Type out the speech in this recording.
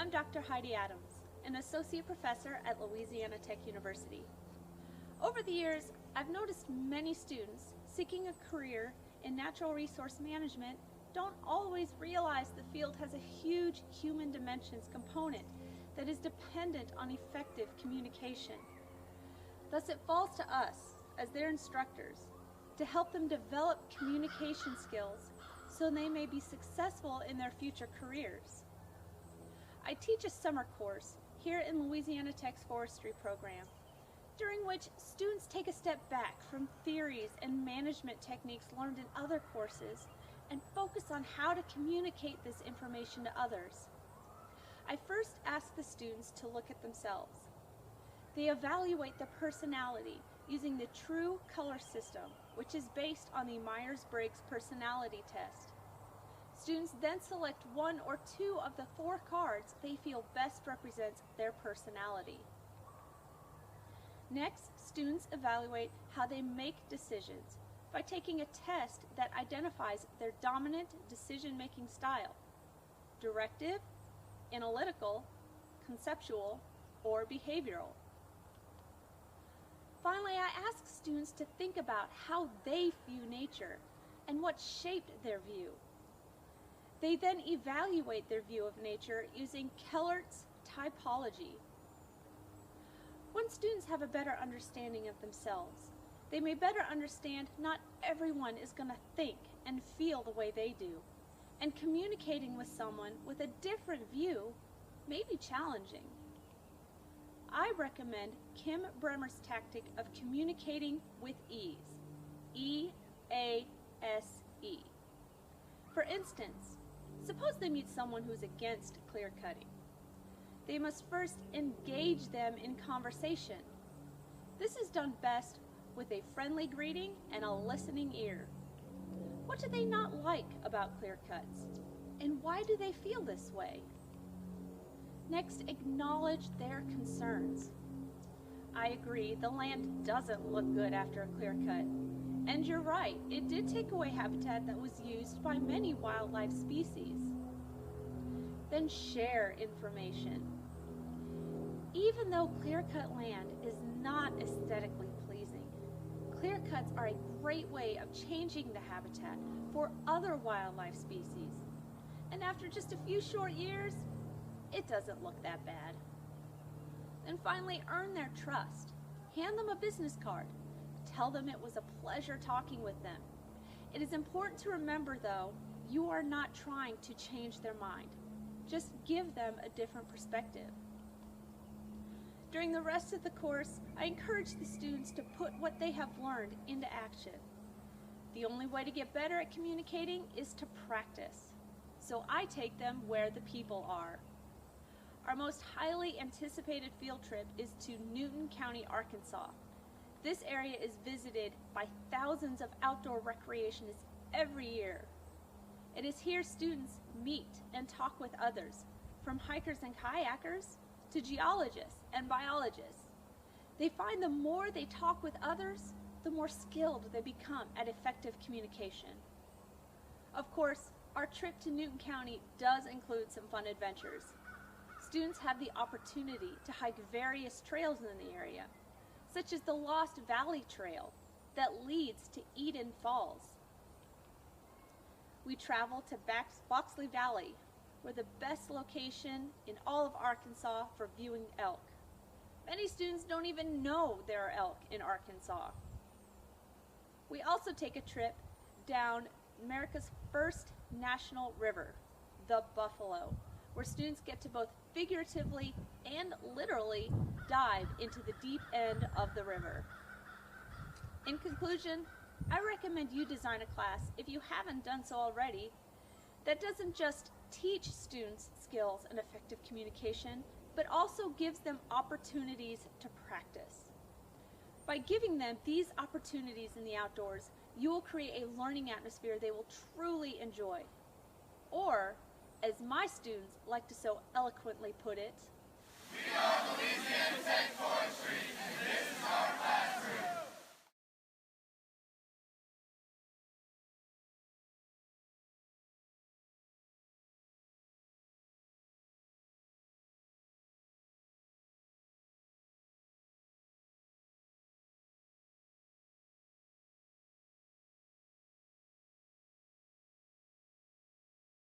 I'm Dr. Heidi Adams, an associate professor at Louisiana Tech University. Over the years, I've noticed many students seeking a career in natural resource management don't always realize the field has a huge human dimensions component that is dependent on effective communication. Thus, it falls to us, as their instructors, to help them develop communication skills so they may be successful in their future careers. I teach a summer course here in Louisiana Tech's forestry program, during which students take a step back from theories and management techniques learned in other courses and focus on how to communicate this information to others. I first ask the students to look at themselves. They evaluate their personality using the True Color System, which is based on the Myers-Briggs personality test. Students then select one or two of the 4 cards they feel best represents their personality. Next, students evaluate how they make decisions by taking a test that identifies their dominant decision-making style: directive, analytical, conceptual, or behavioral. Finally, I ask students to think about how they view nature and what shaped their view. They then evaluate their view of nature using Kellert's typology. When students have a better understanding of themselves, they may better understand not everyone is going to think and feel the way they do, and communicating with someone with a different view may be challenging. I recommend Kim Bremer's tactic of communicating with ease, E-A-S-E. For instance, suppose they meet someone who's against clear cutting. They must first engage them in conversation. This is done best with a friendly greeting and a listening ear. What do they not like about clear cuts? And why do they feel this way? Next, acknowledge their concerns. I agree, the land doesn't look good after a clear cut. And you're right, it did take away habitat that was used by many wildlife species. Then share information. Even though clear-cut land is not aesthetically pleasing, clear cuts are a great way of changing the habitat for other wildlife species. And after just a few short years, it doesn't look that bad. And finally, earn their trust. Hand them a business card. Tell them it was a pleasure talking with them. It is important to remember, though, you are not trying to change their mind. Just give them a different perspective. During the rest of the course, I encourage the students to put what they have learned into action. The only way to get better at communicating is to practice. So I take them where the people are. Our most highly anticipated field trip is to Newton County, Arkansas. This area is visited by thousands of outdoor recreationists every year. It is here students meet and talk with others, from hikers and kayakers to geologists and biologists. They find the more they talk with others, the more skilled they become at effective communication. Of course, our trip to Newton County does include some fun adventures. Students have the opportunity to hike various trails in the area, such as the Lost Valley Trail that leads to Eden Falls. We travel to Boxley Valley, where the best location in all of Arkansas for viewing elk. Many students don't even know there are elk in Arkansas. We also take a trip down America's first national river, the Buffalo, where students get to both figuratively and literally dive into the deep end of the river. In conclusion, I recommend you design a class, if you haven't done so already, that doesn't just teach students skills and effective communication, but also gives them opportunities to practice. By giving them these opportunities in the outdoors, you will create a learning atmosphere they will truly enjoy. Or, as my students like to so eloquently put it, we are Louisiana Tech Forestry, and this is our class.